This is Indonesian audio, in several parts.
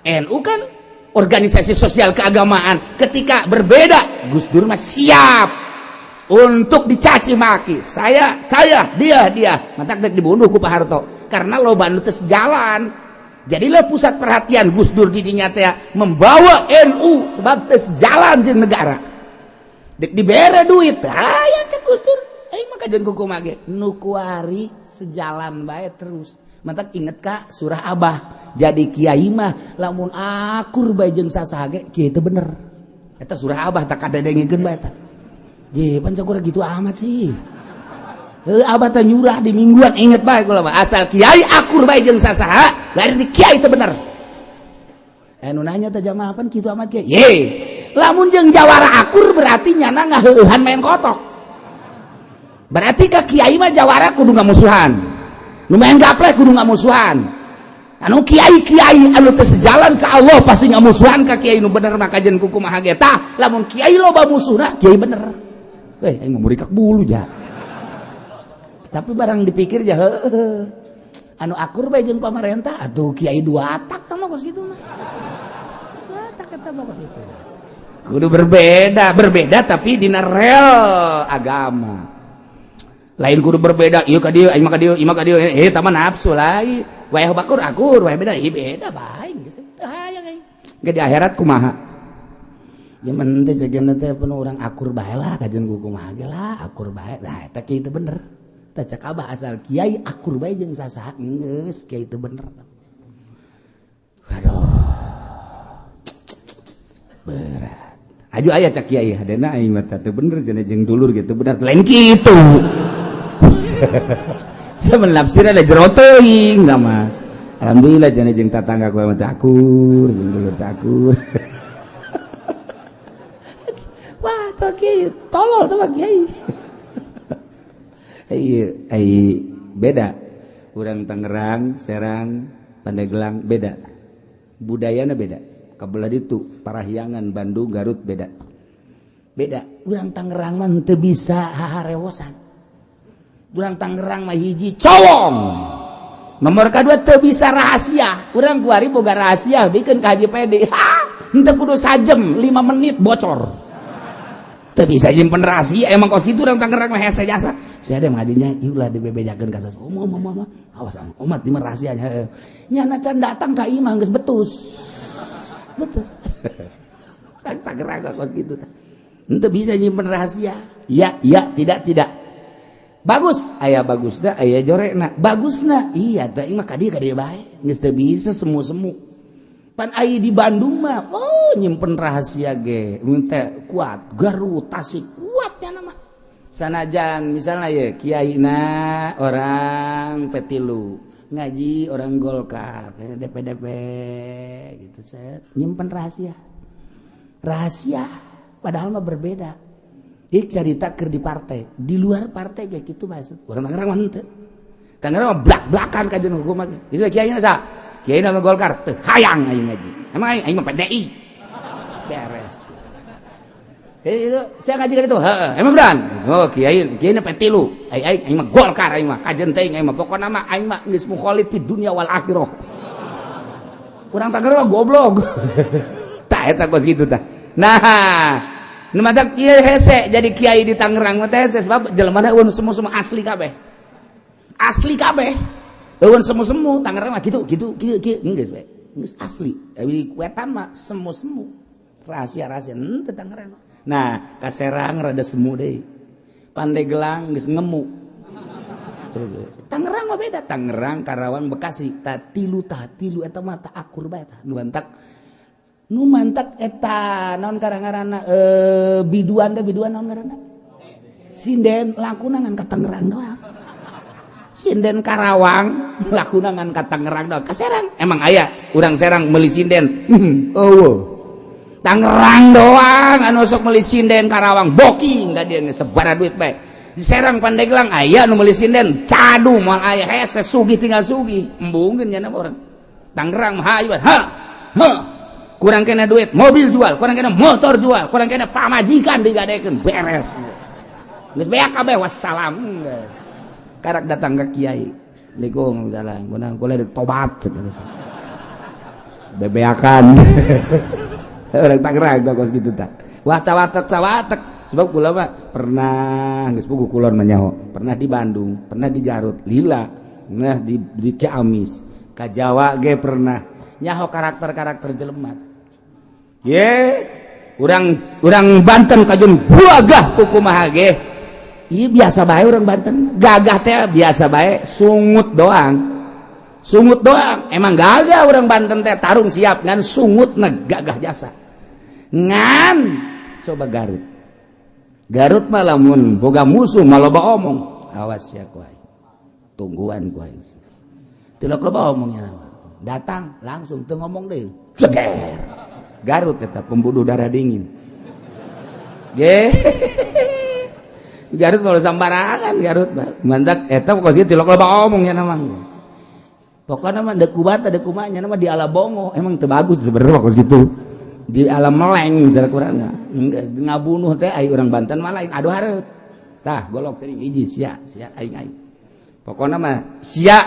NU kan organisasi sosial keagamaan. Ketika berbeda, Gus Dur mah siap untuk dicaci maki. Saya, dia. Mantak dek dibunuh ku Pak Harto. Karena loba nu teu sejalan. Jadilah pusat perhatian Gus Dur didinya teh membawa NU sebab teu sejalan jeung negara. Dek dibere duit, aya cek Gus Dur. Aing mah kajian kuku mage nu kuari sejalan bae terus. Mantak inget ka surah Abah. Jadi kiai mah lamun akur bae jeung sasaha ge kieu teh bener. Eta surah Abah tak kadadengikeun bae eta. Ye pan cakura gitu amat sih. Abah teh nyurah di mingguan inget bae kula mah asal kiai akur bae jeung sasaha berarti kiai teh bener. Nu nanya teh jamaah pan kitu amat kiai. Ye, lamun jeung jawara akur berarti nyana ngaheueuhan main kotok. Berarti ka kiai mah jawara kudu ngamusuhan. Nu main gaplek kudu ngamusuhan. Anu kiai-kiai anu teu sejalan ka Allah pasti ngamusuhan ka kiai nu bener mah kajen kumaha ge tah. Lamun kiai loba musuhna, kiai bener. Aing mau rikak bulu ja. Tapi barang dipikir ja anu akur bae jeung pamarentah atuh kiai dua atak mah kos kitu mah. Dua atak eta mah kos kitu. Kudu berbeda tapi dina real agama. Lain kudu berbeda ieu ka dieu aing mah ka dieu eta mah nafsu lain. Wayah akur wayah beda beda bae geus teu hayang aing. Ge di akhirat kumaha? Ya men teh cegeuna teh penuh urang akur bae lah kajian kumaha ge lah akur bae. Nah eta kieu teh bener. Teh cek Abah asal kiai akur bae jeung sasaha geus kiai teh bener. Waduh. Berat. Aju aya cak kiai hadena aing mah teh bener cenah jeung dulur gitu bener lain kitu. Samun nafsir ada jero teuing da mah. Alhamdulillah cenah jeung tatangga ku mah teh akur jeung dulur teh akur. Wah, tuh kiai tolol tuh kiai. Beda. Urang Tangerang, Serang, Pandeglang beda. Budayana beda. Kabelah ditu Parahyangan, Bandung, Garut beda. Beda. Urang Tangerang mah teu bisa haharewosan. Urang Tangerang mah hiji colong. Nomor kedua teu bisa rahasia. Urang kuari boga rahasia bikin ka Haji PD. Henteu kudu sajem 5 menit bocor. Teu bisa nyimpen rahasia emang kos kitu urang Tangerang mah hese jasa. Saya ada ngadinya ieu lah dibebejakeun ka sas. Awas umat di rahasianya. Nyana can datang ka imah geus betus. Betus. Sang Tangerang kos kitu teh. Henteu bisa nyimpen rahasia. Iya, tidak. Bagus, aya bagusna, aya jorekna. Bagusna, iya teh imah ka dieu bae. Geus teu bisa semu-semu. Pan ai di Bandung mah nyimpen rahasia ge teh kuat Garut Tasik kuat ya nama sanajan misalnya ya kiaina orang Petilu ngaji orang Golkar DP gitu set nyimpen rahasia padahal mah berbeda cerita keur di partai di luar partai kayak gitu maksud orang Tangerang mah henteu Tangerang mah blak-blakan kajian hukum mah itu kiaina sa kiai nama Golkar teu hayang aing ngaji. Emang aing mah PDI. Beres. Itu saya ngaji kan itu. Heeh, emang beneran. Oh, kiai na Petilu. Aing mah Golkar aing mah kajen teuing aing mah pokona mah aing mah geus mukhalif fi dunya wal akhirah. Urang Tangerang mah goblok. Tah eta kos kitu tah. Nah, nu mata kieu hese jadi kiai di Tangerang mah teh hese sebab jelemana eun semu-semu asli kabeh. Asli kabeh. Eueun semu-semu Tangerang mah gitu geus we. Geus asli. Tapi kuetan mah semu-semu. Rahasia-rahasia teu Tangerang. Nah, ka Serang rada semu deui. Pandeglang geus ngemu. Tangerang mah beda. Tangerang, Karawang, Bekasi. Tilu eta mah tah akur bae tah. Nu mantak eta naon karangaranna biduan naon ngaranna? Sinden lakuna ngan ka Tangerang doang. Sinden Karawang lakuna ngan ka Tangerang doang. Ka Serang emang aya urang Serang meuli sinden. Tangerang doang anu sok meuli sinden Karawang booking da dieu sebara duit bae. Di Serang Pandeglang aya nu meuli sinden cadu moal aya hese sugih tinggal sugih embungkeun nya urang. Tangerang mah hayu kurang kena duit mobil jual, kurang kena motor jual, kurang kena pamajikan digadekeun beres. Geus beak kabeh wassalam geus. Karak datang ke kiai. Assalamualaikum salam. Kunang kula tobat. bebeakan. Orang Tangerang tah kos gitu tah. Wah cawatek sebab kula mah pernah geus puguh kulon mah nyaho. Pernah di Bandung, pernah di Garut, lila. Nah di Ciamis, ka Jawa ge pernah. Nyaho karakter-karakter jelema. Urang Banten kajun buagah kukumaha ge. Ieu biasa bae urang Banten. Gagah teh biasa bae, sungut doang. Emang gagah orang Banten teh tarung siap ngan sungutna gagah jasa. Ngan coba Garut mah lamun boga musuh mah loba omong. Awas ya ku aing. Tungguan ku aing. Teu loba omongnya nama. Datang langsung teu ngomong deui. Ceger. Garut eta pembunuh darah dingin. Garut mah sambarangan Garut mah. Mantak eta pokona teu loba omongnya nama. Pokoknya mah deku bata deku mahnya nama di ala bongo emang teu bagus sebenarnya kok gitu di alam meleng jarak urang ngabunuh teh ai urang Banten mah lain aduh hareup tah golok sering hiji sia aing pokoknya mah sia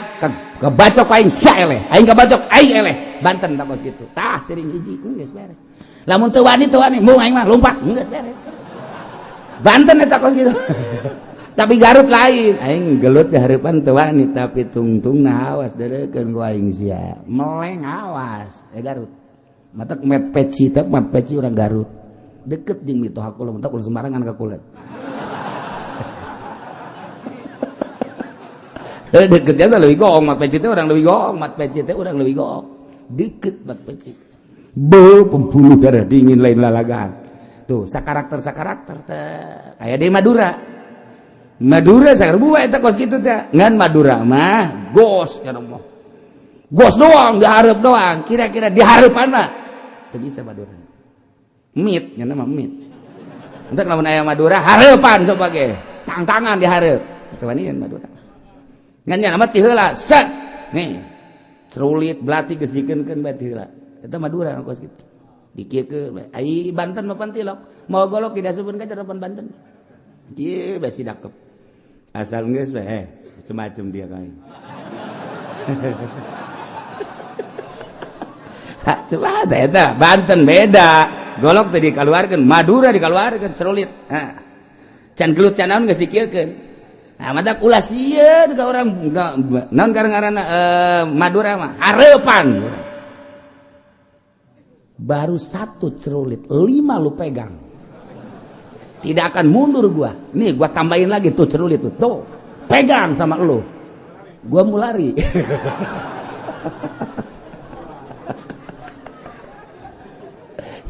kebacok aing sia eleh aing kabacok aing eleh Banten tak kos gitu tah sering hiji geus beres lamun teu wani mung aing mah lompat geus beres Banten eta kos gitu. Tapi Garut lain aing gelut di hareupan teu wani tapi tungtungna awas deurekeun ku aing sia meleng awas Garut matak met peci teh mat peci urang Garut deket jeung mitu hakul mentak ulah sembarangan ka kulit deketnya teh leuwih gong mat peci teh urang leuwih gong mat peci teh urang leuwih gong deket mat peci pembunuh darah dingin lain lalagan tuh sakarakter teh aya di Madura sakarbu eta kos kitu teh. Ngan Madura mah gos kana mah. Gos doang, dihareup doang. Kira-kira dihareupan mah teu bisa Madura. Mit nya mah mit. Entek lamun aya Madura hareupan coba ge. Tang-tangan dihareup. Teu wanian Madura. Ngan nya mah ti heula set. Nih. Cerulit belati geus dikeunkeun bae ti heula. Eta Madura kos kitu. Dikiekeun ai Banten mah pantilok. Mau golok tidak subeun ka jarapan Banten. Ieu basi dakep. Asal geus we macam-macam dia kain. Coba eta Banten beda. Golok teh dikaluarkeun, Madura dikaluarkeun cerulit. Can gelut can naon geus dikieulkeun. Nah, madak ulah sieun ka urang naon ngaranna Madura mah hareupan. Baru satu cerulit, 5 lu pegang. Tidak akan mundur gua. Nih gua tambahin lagi tuh cerulit tuh. Tuh. Pegang sama lu. Gua mau lari.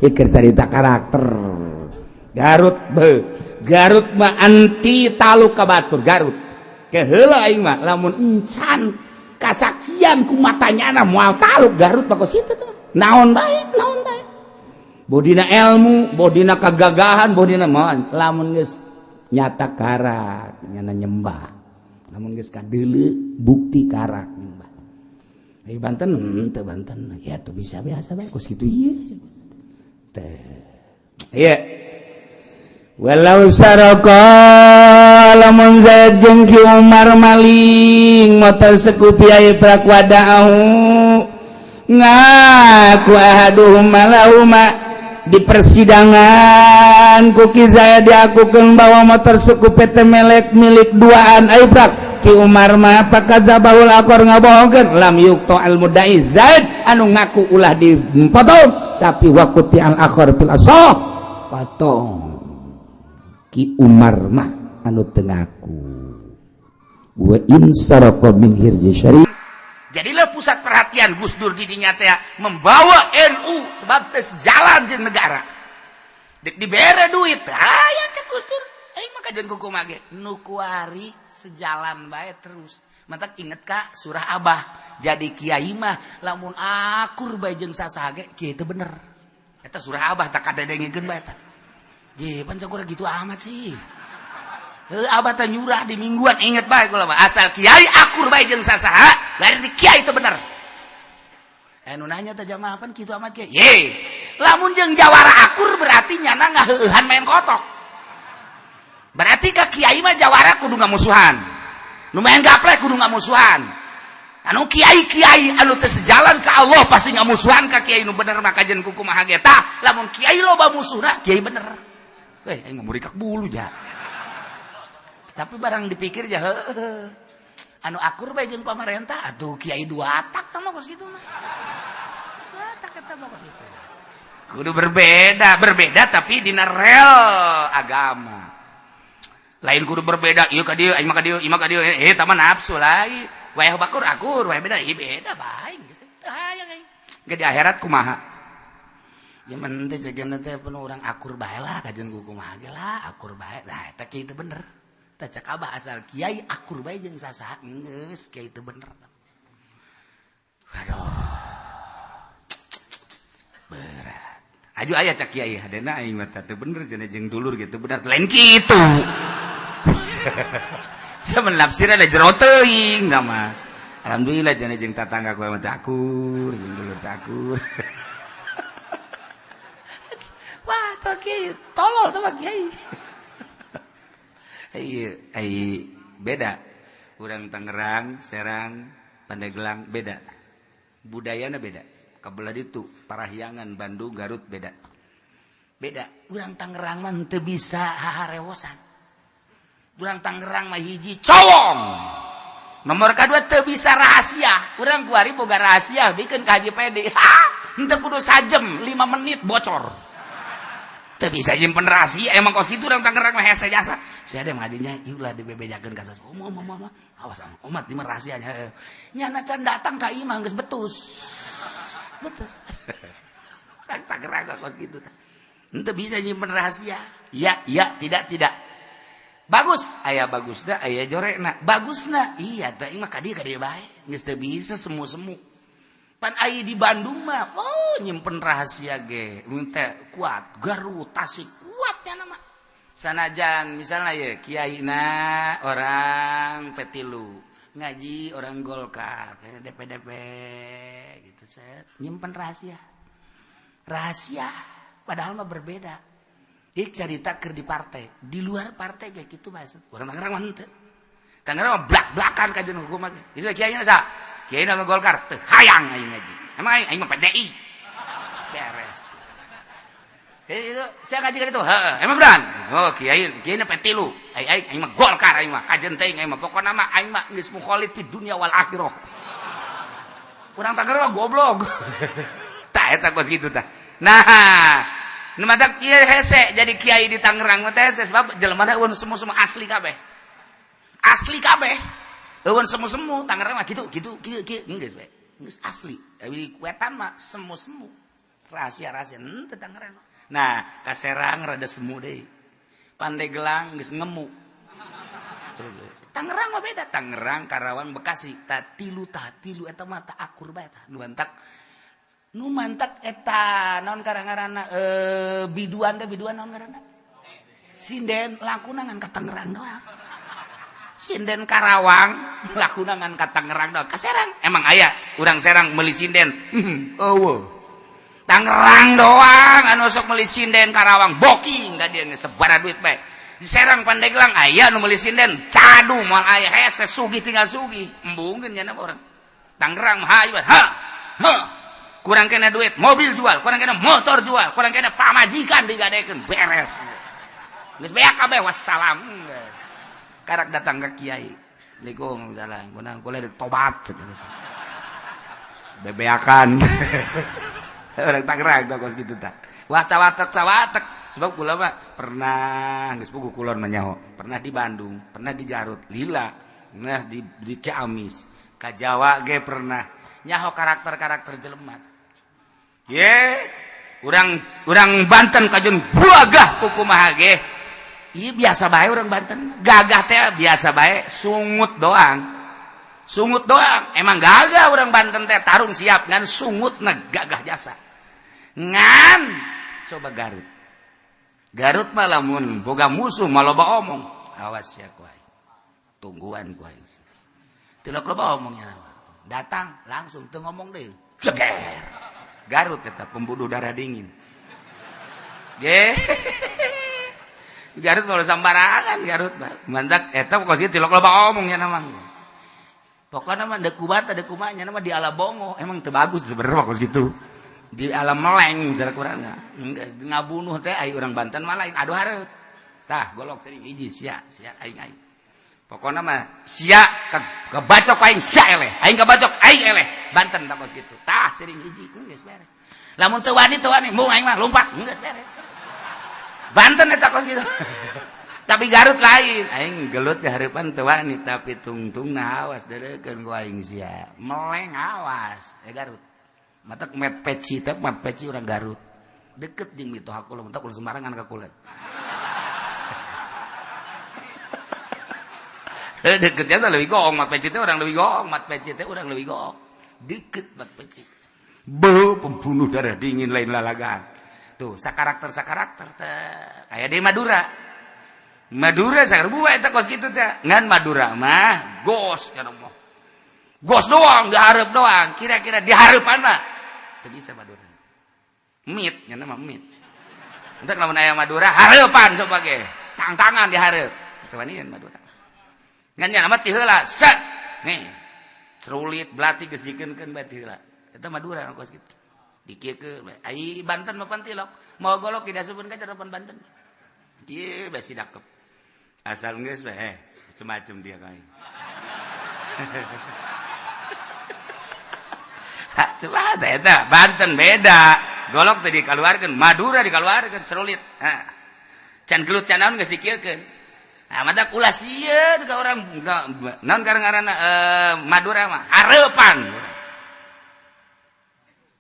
Ikut cerita karakter. Garut mah anti talu ka batur Garut. Keheula aing mah lamun encan kasaksian ku matanyana moal taluk Garut bakos kitu tuh. Naon bae. Bodina ilmu, bodina kegagahan, bodina mawan. Lamun geus nyata karak, nyana nyembah. Lamun geus kadeuleu bukti karak nyembah. Banten teu Banten. Ya tuh bisa biasa bae kos kitu ieu. Iya. Walau saraka lamun Zaid jeung Ki Umar maling motor sekupi aya prakwadahu ngaku ahaduhum malahuma di persidangan kuki saya diakukan bahwa motor suku PT Melek milik duaan aibrak Ki Umar mah pakadzabahul akor ngabohongkeun lam yukto al mudai Zaid anu ngaku ulah dipotong tapi wakuti al akhor fil asah potong Ki Umar mah anu teu ngaku wa in saraqa min hirzi syari. Jadilah pusat perhatian Gus Dur di dinya teh membawa NU sebab teh sejalan jeung negara. Dek dibere duit, aya cek Gus Dur. Aing mah kajeun kukumaha ge nu kuari sejalan bae terus. Mantak inget ka surah Abah. Jadi kiai mah lamun akur bae jeung sasaha ge kieu teh bener. Eta surah Abah tak kadedengekeun bae eta. Ge pan cakura gitu amat sih. Abah teh nyurah di mingguan inget bae kula mah asal kiai akur bae jeung sasaha berarti kiai itu bener. Nu nanya teh jamaah pan kitu amat kiai. Ye. Lamun jeung jawara akur berarti nyana ngaheuhan main kotok. Berarti ka kiai mah jawara kudu ngamusuhan. Nu main gaplek kudu ngamusuhan. anu kiai-kiai anu teu sejalan ka Allah pasti ngamusuhan ka kiai nu bener mah kajen kukumaha ge tah lamun kiai loba musuhna kiai bener aing mau rikak bulu ja tapi barang dipikir ja heuh anu akur bae jeung pamarentah atuh kiai dua atak mah kos kitu mah dua atak eta mah kos kitu kudu berbeda tapi dina rel agama lain kudu berbeda ieu ka dieu aing mah ka dieu ieu mah ka dieu eta mah nafsu lain wayah bakur akur wayah beda ieu beda bae geus teu hayang aing ge di akhirat kumaha ya men teh cegeuna teh penuh urang akur bae lah kajen kumaha ge lah akur bae lah eta kieu teh bener teh cek abah asal kiai akur bae jeung sasaha geus kieu teh bener waduh berat aju aya cak kiai hadena aing mah teh bener cenah jeung dulur gitu bener lain kitu sama nafsir ada jero teuing da mah alhamdulillah cenah jeung tatangga ku mah akur jeung dulur akur wah tuh kiai tolol tuh kiai ai beda urang Tangerang Serang Pandeglang beda budayana beda kabelah ditu Parahyangan Bandung Garut beda urang Tangerang mah teu bisa haharewosan urang Tangerang mah hiji colong nomor kadua teu bisa rahasia urang kuari boga rahasia bikin ka Haji Pede henteu kudu sajem 5 menit bocor teu bisa nyimpen rahasia emang kos kitu urang Tangerang mah hese jasa saya ada ngadinya iulah dibebejakeun ka sas awas umat di rahasianya nyana can datang ka imah geus betus betul tak geraga kos gitu ente bisa nyimpen rahasia ya tidak bagus aya bagusna aya jorekna bagusna iya teh mah ka dieu bae geus teu bisa semu-semu pan aya di Bandung mah nyimpen rahasia ge teh kuat Garut Tasik kuat nya nama sanajan misalnya ya kiaina orang petilu ngaji orang Golkar DP gitu set nyimpen rahasia padahal mah berbeda ik carita keur di partai di luar partai kayak gitu bahasa orang Tangerang mah henteu Tangerang mah blak-blakan kajian hukum mah itu kiainya sa kiaina mah Golkar teu hayang aing ngaji emang aing mah PDI beres itu saya ngaji kan itu emang beneran oh kiai na petilu aing mah Golkar aing mah kajen teh aing mah pokona mah aing mah geus mukhalif fi dunya wal akhirah urang Tangerang mah goblok tah eta kos kitu tah nah nu matak ieu hese jadi kiai di Tangerang mah teh sebab jelemana eueun semu-semu asli kabeh eueun semu-semu Tangerang mah kitu geus we geus asli tapi wetan mah semu-semu rahasia henteu Tangerang nah ka Serang rada semu deui Pandeglang geus ngemu Tangerang mah beda Tangerang Karawang Bekasi tilu eta mah tah akur bae tah nu mantak eta naon ngaranna biduan naon ngaranna sinden lakuna ngan ka Tangerang doang sinden Karawang lakuna ngan ka Tangerang doang ka Serang emang aya urang Serang meuli sinden eueuh Tangerang doang anu sok meuli sinden Karawang booking da dieu geus sabaraha duit bae di Serang Pandeglang aya nu meuli sinden cadu moal aya hese sugih tinggal sugih embungkeun nya urang Tangerang mah hayu kurang kena duit mobil jual kurang kena motor jual kurang kena pamajikan digadekeun beres geus beak kabeh wassalam geus karak datang ka kiai Assalamualaikum jalan kunang kula tobat bebeakan orang Tangerang tah kos kitu tah wah cawatek sebab kula mah pernah geus puguh kulon mah nyaho pernah di Bandung pernah di Garut lila nah di Ciamis ka Jawa ge pernah nyaho karakter jelema ye urang Banten kajeun buagah kukumaha ge ieu biasa bae urang Banten gagah teh biasa bae sungut doang emang gagah urang Banten teh tarung siap ngan sungutna gagah jasa ngan coba Garut mah lamun boga musuh mah loba omong awas ya kuai tungguan kuai teu loba omongnya datang langsung teu ngomong deui ceger Garut eta pembunuh darah dingin ge Garut mah sambarangan Garut mah mantak eta pokosnya teu loba omongnya namang Pokoknya mah deku bata deku mahnya nama di alam bongo emang teu bagus sebenarnya kalau gitu. Di alam meleng jarak urangna. Ngabunuh teh ai urang Banten mah lain aduh hareup. Tah golok sering hiji sia aing. Pokoknya mah sia kebacok aing sia eleh. Aing kebacok aing eleh. Banten tak kos gitu. Tah sering hiji geus beres. Lamun teu wani mung aing mah lompat geus beres. Banten eta kos gitu. Tapi Garut lain. Aing gelut di hareupan teu wani tapi tungtungna awas deurekeun ku aing sia. Meleng awas. Garut. Matak met peci urang Garut. Deket jeung mitu hakul mentok ulah sembarangan ka kulit. Deketnya tuh lebih gong, mat peci teh orang lebih gong, mat peci teh orang lebih gong. Deket mat peci. Pembunuh darah dingin lain lalagan. Tuh, sakarakter teh. Kayak di Madura. Madura sakarbu eta kos kitu teh. Ngan Madura mah gos kana mah. Gos doang, dihareup doang. Kira-kira dihareupan mah teu bisa Madura. Mit, nya nama mit. Entek lamun aya Madura hareupan coba ge. Tang-tangan dihareup. Teu wanian Madura. Ngan nya nama ti heula, set. Nih. Cerulit belati geus dikeunkeun bae ti heula. Eta Madura kos kitu. Dikiekeun ai Banten mah pantilok. Mau golok tidak supeun ka carepan Banten. Ieu basi dakep. Asal geus bae macem-macem dia kae. Coba eta Banten beda. Golok teh dikaluarkeun, Madura dikaluarkeun cerulit. Can gelut can naon geus dikiekeun. Nah, mata ulah sieun ka urang naon ngaranna Madura mah hareupan.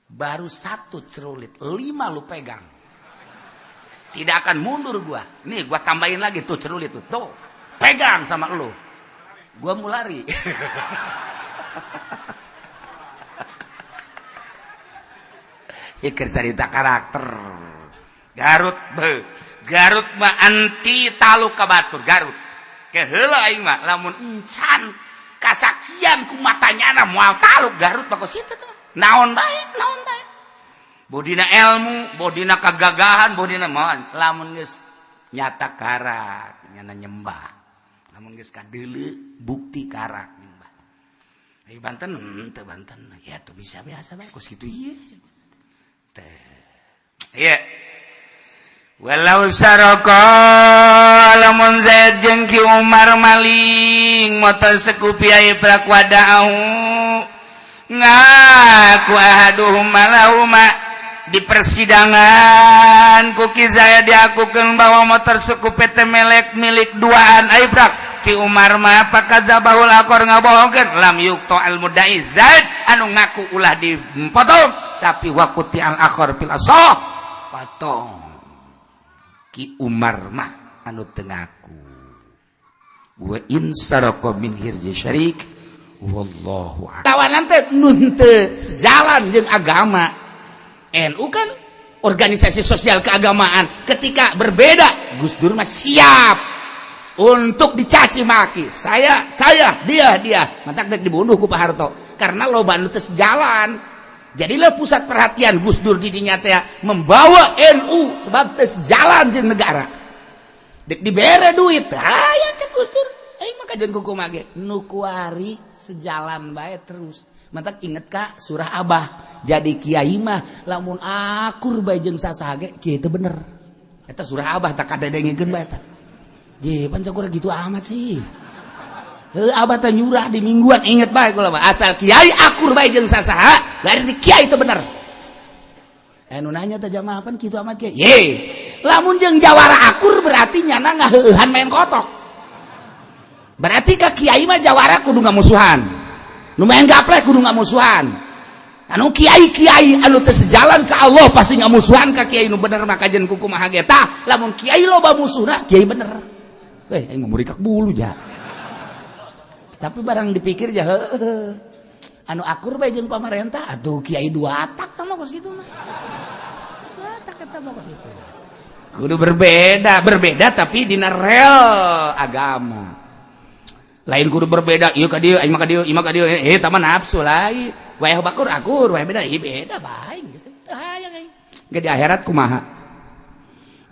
Baru 1 cerulit, 5 lu pegang. Tidak akan mundur gua. Nih gua tambahin lagi tuh cerulit tuh. Tuh, pegang sama lu. Gua mau lari. Ikir cerita karakter. Garut mah anti talu ka batur Garut. Keheula aing mah lamun encan kasaksian ku matanyana moal taluk Garut bakos kitu tuh. Naon bae. Bodina ilmu, bodina kagagahan, bodina moal. Lamun geus nyata karak, nyana nyembah. Lamun geus kadeuleu bukti karak nyembah. Ai Banten teu Banten. Ya tuh bisa biasa bae kos kitu ieu. Teh. Iya. Walau saroko lamun Zaid jeung Ki Umar maling motor sekupi aya prakwada'u ngaku ahaduhum malahuma di persidangan ku Ki Zaid diakukeun bahwa motor sekupi teh milik duaan aya prak Ki Umar mah pakadzabahul aqor ngabohongkeun lam yuqto al mudai Zaid anu ngaku ulah dipotong tapi waquti al aqor fil asah potong Ki Umar mah anu teu ngaku wa in sarqa min hirzi syarik wallahu a'lam. Tawanan teh nun teu sejalan jeung agama. NU kan organisasi sosial keagamaan, ketika berbeda Gus Dur mah siap untuk dicaci maki. Saya, dia. Mantak dek dibunuh ku Pak Harto karena loba anu teu sejalan. Jadilah pusat perhatian Gus Dur di dinya teh membawa NU sebab teh sejalan jeung negara. Dek dibere duit, aya cek Gus Dur. Aing mah kajen kuku mage nu kuari sejalan bae terus. Mantak inget ka surah Abah. Jadi kiai mah lamun akur bae jeung sasaha ge kieu teh bener. Eta surah Abah tak kadadengikeun bae eta. Ye pancakura gitu amat sih. Abah teh nyurah di mingguan inget bae kula mah asal kiai akur bae jeung sasaha berarti kiai teh bener. Nu nanya teh jamaah pan kitu amat kiai. Ye, lamun jeung jawara akur berarti nyana ngaheueuhan main kotok. Berarti ka kiai mah jawara kudu ngamusuhan. Nu main gaplek kudu ngamusuhan. Anu kiai-kiai anu teu sejalan ka Allah pasti ngamusuhan ka kiai nu bener mah kajen kuku mah hageta. Lamun kiai loba musuhna, kiai bener. Aing mau murikak bulu ja. Tapi barang dipikir ja anu akur bae jeung pamarentah atuh kiai 2 atak mah kos kitu mah. 2 atak eta mah kos kitu. Kudu berbeda tapi dina real agama. Lain kudu berbeda ieu ka dieu aing mah ka dieu imah ka dieu eta mah nafsu lain. Wae bakur akur wae beda ieu beda bae geus teu hayang aing. Ge di akhirat kumaha?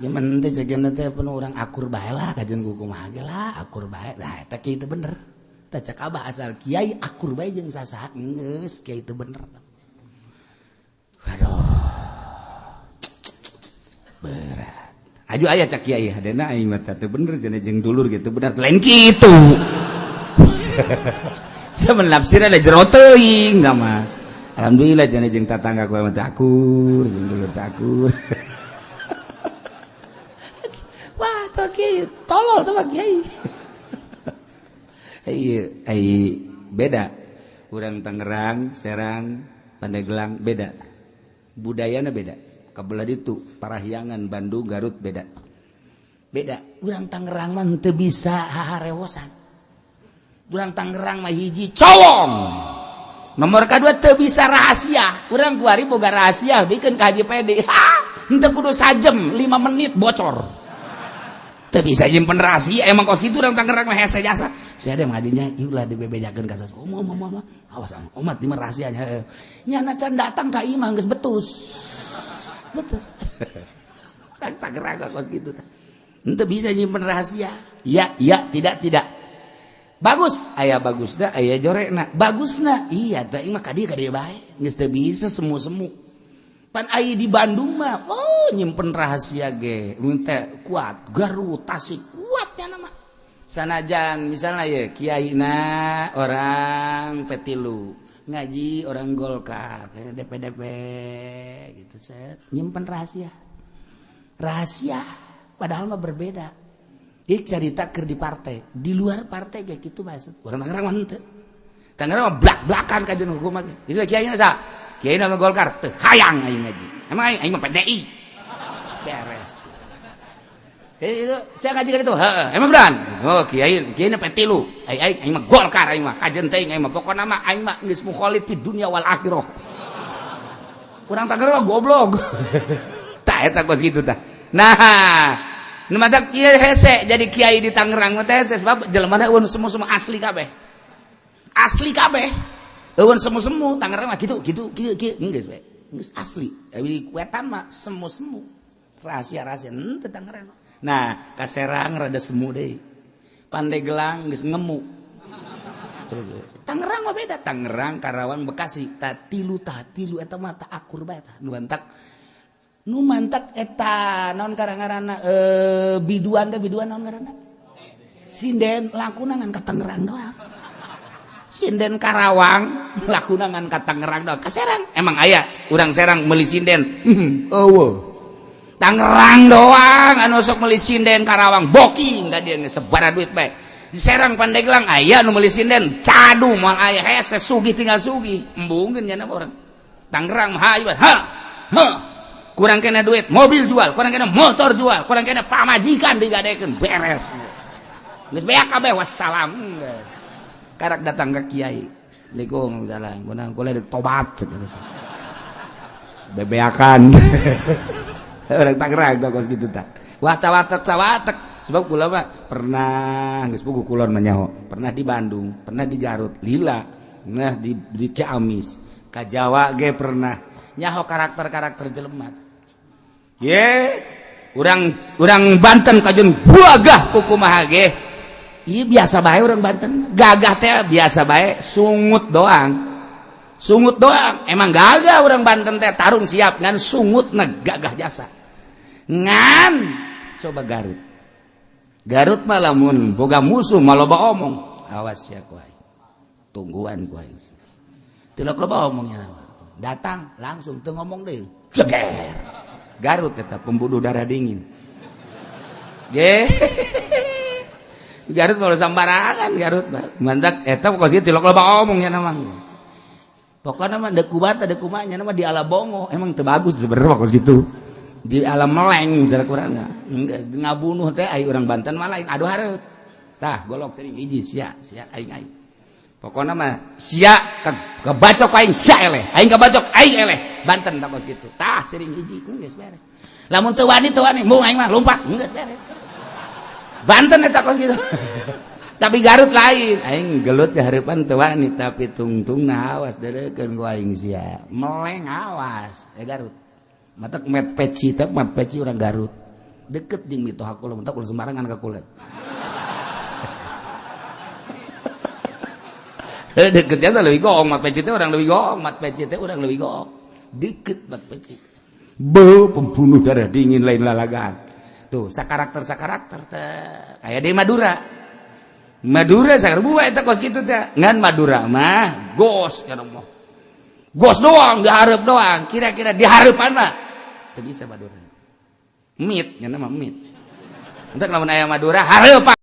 Ya men teh jajanna teh penuh urang akur bae lah kajen kumaha ge lah akur bae. Lah eta kieu teh bener. cak abah asal kiai akur bae jeung sasaha geus kiai teu bener. Waduh. Berat. Aju aya cak kiai hadena aing mah teu bener cenah jeung dulur gitu bener lain kitu. Sama nafsir ada jero teuing mah. Alhamdulillah cenah jeung tatangga ku mah teu akur, jeung dulur teu akur. Wah, tuh kiai tolol tuh kiai. Beda. Urang Tangerang, Serang, Pandeglang beda. Budayana beda. Kabelah itu Parahyangan, Bandung, Garut beda. Beda. Urang Tangerang mah teu bisa haharewosan. Urang Tangerang mah hiji cowong. Nomor kedua teu bisa rahasia. Urang kuari boga rahasia bikin ka PD. Henteu kudu sajem 5 menit bocor. Teu bisa nyimpen rahasia emang kos kitu urang Tangerang mah hese jasa. Saya ada ngadinya ieu lah dibebejakeun ka sas. Awas umat di rahasianya. Nyana can datang ka imah geus betus. Betus. Sang Tangerang kos kitu tah. Henteu bisa nyimpen rahasia. Iya, tidak. Bagus, aya bagusna, aya jorekna. Bagusna, iya teh mah ka dieu bae. Geus teu bisa semu-semu. Pan ai di Bandung mah, nyimpen rahasia ge, teh kuat, Garut, Tasik, kuatnya nama. Sanajan misalnya ya kiaina orang Petilu, ngaji orang Golkar, DP gitu set, nyimpen rahasia. Rahasia padahal mah berbeda. Ik cerita keur di partai, di luar partai kayak gitu bahasa. Orang Tangerang mah henteu. Tangerang mah blak-blakan ka jeung hukum mah. Itu kiaina sa? Kiaina mah Golkar teu hayang aing ngaji. Emang aing mah PDI. Beres. Itu saya ngaji kan itu. Heeh, emang beneran. Oh, kiaina Petilu. Aing mah Golkar aing mah kajen teuing aing mah pokona mah aing mah geus mukhalif fi dunya wal akhirah. Urang Tangerang mah goblok. Tah eta kos kitu tah. Nah, nu matak ieu hese jadi kiai di Tangerang mah teh hese sebab jelemana eueun semu-semu asli kabeh. Asli kabeh. Eueun semu-semu Tangerang mah kitu geus we. Geus asli. Abi kuetan mah semu-semu. Rahasia-rahasia teu Tangerang. Nah, ka Serang rada semu deui. Pandeglang geus ngemu. Tangerang mah beda. Tangerang, Karawang, Bekasi. Tilu eta mah tah akur bae tah. Nu mantak eta naon karangarana biduan naon ngaranna? Sinden lakuna ngan ka Tangerang doang. Sinden Karawang lakuna ngan ka Tangerang doang. Ka Serang emang aya urang Serang meuli sinden. Eueuh. Tangerang doang anu sok meuli sinden Karawang booking da dieu sebara duit bae. Di Serang Pandeglang aya nu meuli sinden cadu moal aya hese sugih tinggal sugih. Embungkeun nya urang. Tangerang mah hayu kurang kena duit mobil jual, kurang kena motor jual, kurang kena pamajikan digadekeun beres. Geus beak kabeh wassalam geus. Karak datang ke kiai. Assalamualaikum salam. Beunang kula tobat. Bebeakan. Orang Tangerang tah kos kitu tah. Wah cawatek sebab kula mah pernah geus puguh kulon mah nyaho. Pernah di Bandung, pernah di Garut, lila. Nah di Ciamis. Ka Jawa ge pernah. Nyaho karakter jelema. Urang Banten kajun buagah kukumaha ge. Ieu biasa bae urang Banten. Gagah teh biasa bae, sungut doang. Emang gagah urang Banten teh tarung siap ngan sungutna gagah jasa. Ngan coba Garut. Garut mah lamun boga musuh mah loba omong. Awas ya ku aing. Tungguan ku aing. Teu loba omongnya. Datang langsung teu ngomong deui. Jeger. Garut tetap pembunuh darah dingin. Garut mau sambarangan Garut mantak eta kos ieu tilok loba omong nya namang. Pokona mah deuk kubata deuk kumanya nama di Alabongo emang teu bagus sebenarnya kos gitu. Di alam meleng jarak urang mah. Ngabunuh teh ai urang Banten mah lain aduh hareup. Tah golok tadi hiji sia aing. Pokona mah sia kebacok aing sia eleh. Aing kebacok aing eleh. Banten tak kos gitu. Tah sering hiji geus beres. Lamun teu wani mung aing mah lompat geus beres. Banten eta kos gitu. Tapi Garut lain. Aing gelut di hareupan teu wani tapi tungtungna awas deurekeun ku aing sia. Meleng awas Garut. Matak met peci teh mat peci urang Garut. Deket jeung Mito Hakul mentak ulah sembarangan ka kula. Deketnya lebih gong, mat peci orang lebih gong, mat peci orang lebih gong. Deket mat peci. Pembunuh darah dingin lain lalagan. Tuh, sakarakter kayak di Madura. Madura sakar buah eta kos kitu teh. Ngan Madura mah gos kana mah. Gos doang, dihareup doang. Kira-kira dihareupan mah teu bisa Madura. Mit, nya nama mit. Entek lamun aya Madura hareup